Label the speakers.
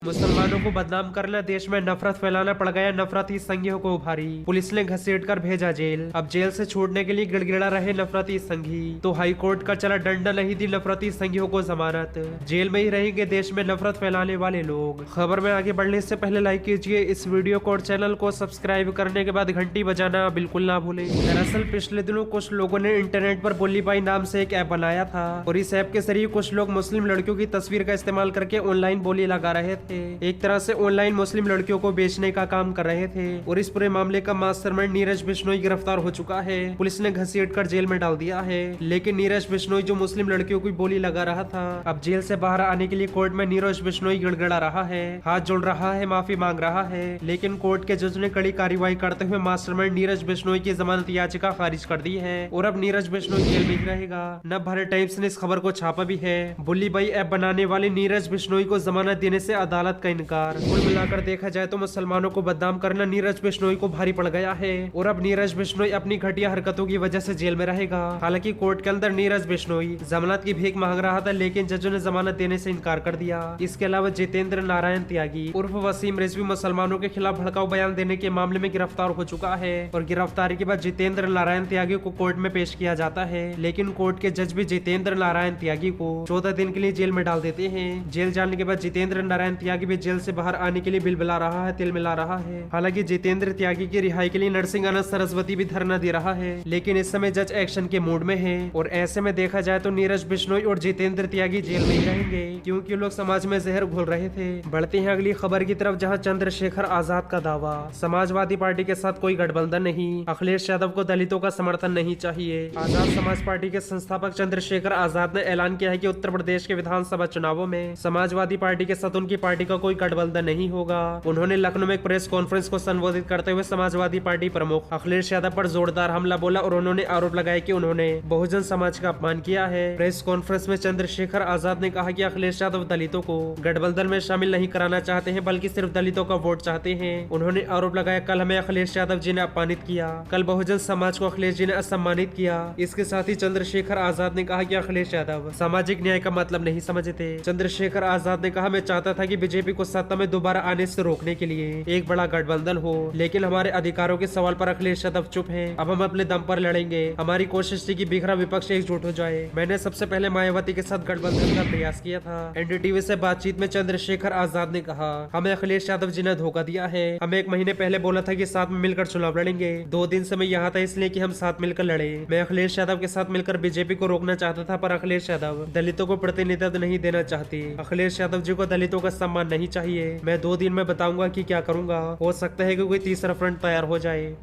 Speaker 1: मुसलमानों को बदनाम करना, देश में नफरत फैलाना पड़ गया नफरती संघियों को भारी। पुलिस ने घसीटकर भेजा जेल। अब जेल से छूटने के लिए गिड़गिड़ा रहे नफरती संघी, तो हाई कोर्ट का चला डंडा, नहीं दी नफरती संघियों को जमानत। जेल में ही रहेंगे देश में नफरत फैलाने वाले लोग। खबर में आगे बढ़ने से पहले लाइक कीजिए इस वीडियो को और चैनल को सब्सक्राइब करने के बाद घंटी बजाना बिल्कुल ना भूलें। दरअसल पिछले दिनों कुछ लोगों ने इंटरनेट पर बोली बाई नाम से एक ऐप बनाया था और इस ऐप के जरिए कुछ लोग मुस्लिम लड़कियों की तस्वीर का इस्तेमाल करके ऑनलाइन बोली लगा रहे थे। एक तरह से ऑनलाइन मुस्लिम लड़कियों को बेचने का काम कर रहे थे और इस पूरे मामले का मास्टरमाइंड नीरज बिश्नोई गिरफ्तार हो चुका है। पुलिस ने घसीटकर जेल में डाल दिया है। लेकिन नीरज बिश्नोई जो मुस्लिम लड़कियों की बोली लगा रहा था, अब जेल से बाहर आने के लिए कोर्ट में नीरज बिश्नोई गिड़गिड़ा रहा है, हाथ जोड़ रहा है, माफी मांग रहा है। लेकिन कोर्ट के जज ने कड़ी कार्रवाई करते हुए मास्टरमाइंड नीरज बिश्नोई की जमानत याचिका खारिज कर दी है और अब नीरज बिश्नोई जेल में ही रहेगा। न भारत टाइम्स ने इस खबर को छापा भी है। बुल्ली बाई ऐप बनाने वाले नीरज बिश्नोई को जमानत देने से अदालत का इनकार। कुल मिलाकर देखा जाए तो मुसलमानों को बदनाम करना नीरज बिश्नोई को भारी पड़ गया है और अब नीरज बिश्नोई अपनी घटिया हरकतों की वजह से जेल में रहेगा। हालांकि कोर्ट के अंदर नीरज बिश्नोई जमानत की भीख मांग रहा था, लेकिन जजों ने जमानत देने से इनकार कर दिया। इसके अलावा जितेंद्र नारायण त्यागी उर्फ वसीम रिजवी मुसलमानों के खिलाफ भड़काऊ बयान देने के मामले में गिरफ्तार हो चुका है और गिरफ्तारी के बाद जितेंद्र नारायण त्यागी को कोर्ट में पेश किया जाता है। लेकिन कोर्ट के जज भी जितेंद्र नारायण त्यागी को 14 दिन के लिए जेल में डाल देते हैं। जेल जाने के बाद जितेंद्र नारायण त्यागी भी जेल से बाहर आने के लिए बिल मिला रहा है, तिल मिला रहा है। हालांकि जितेंद्र त्यागी की रिहाई के लिए नरसिंह सरस्वती भी धरना दे रहा है, लेकिन इस समय जज एक्शन के मूड में है और ऐसे में देखा जाए तो नीरज बिश्नोई और जितेंद्र त्यागी जेल में ही रहेंगे, क्योंकि लोग समाज में जहर घोल रहे थे। बढ़ते हैं अगली खबर की तरफ, जहां चंद्रशेखर आजाद का दावा, समाजवादी पार्टी के साथ कोई गठबंधन नहीं, अखिलेश यादव को दलितों का समर्थन नहीं चाहिए। आजाद समाज पार्टी के संस्थापक चंद्रशेखर आजाद ने ऐलान किया है कि उत्तर प्रदेश के विधानसभा चुनावों में समाजवादी पार्टी के साथ उनकी पार्टी का कोई गठबंधन नहीं होगा। उन्होंने लखनऊ में एक प्रेस कॉन्फ्रेंस को संबोधित करते हुए समाजवादी पार्टी प्रमुख अखिलेश यादव पर जोरदार हमला बोला और उन्होंने आरोप लगाया कि उन्होंने बहुजन समाज का अपमान किया है। प्रेस कॉन्फ्रेंस में चंद्रशेखर आजाद ने कहा कि अखिलेश यादव दलितों को गठबंधन में शामिल नहीं कराना चाहते हैं, बल्कि सिर्फ दलितों का वोट चाहते हैं। उन्होंने आरोप लगाया, कल हमें अखिलेश यादव जी ने अपमानित किया, कल बहुजन समाज को अखिलेश जी ने असम्मानित किया। इसके साथ ही चंद्रशेखर आजाद ने कहा कि अखिलेश यादव सामाजिक न्याय का मतलब नहीं समझते। चंद्रशेखर आजाद ने कहा, मैं चाहता था कि बीजेपी को सत्ता में दोबारा आने से रोकने के लिए एक बड़ा गठबंधन हो, लेकिन हमारे अधिकारों के सवाल पर अखिलेश यादव चुप हैं। अब हम अपने दम पर लड़ेंगे। हमारी कोशिश थी कि बिखरा विपक्ष एकजुट हो जाए। मैंने सबसे पहले मायावती के साथ गठबंधन का प्रयास किया था। एनडीटीवी से बातचीत में चंद्रशेखर आजाद ने कहा, हमें अखिलेश यादव जी ने धोखा दिया है। हमें 1 महीने पहले बोला था कि साथ में मिलकर चुनाव लड़ेंगे। 2 दिन से मैं यहाँ था इसलिए कि हम साथ मिलकर लड़े। मैं अखिलेश यादव के साथ मिलकर बीजेपी को रोकना चाहता था, पर अखिलेश यादव दलितों को प्रतिनिधित्व नहीं देना चाहती। अखिलेश यादव जी को दलितों का सम्मान नहीं चाहिए। मैं 2 दिन में बताऊंगा कि क्या करूंगा। हो सकता है कि कोई तीसरा फ्रंट तैयार हो जाए।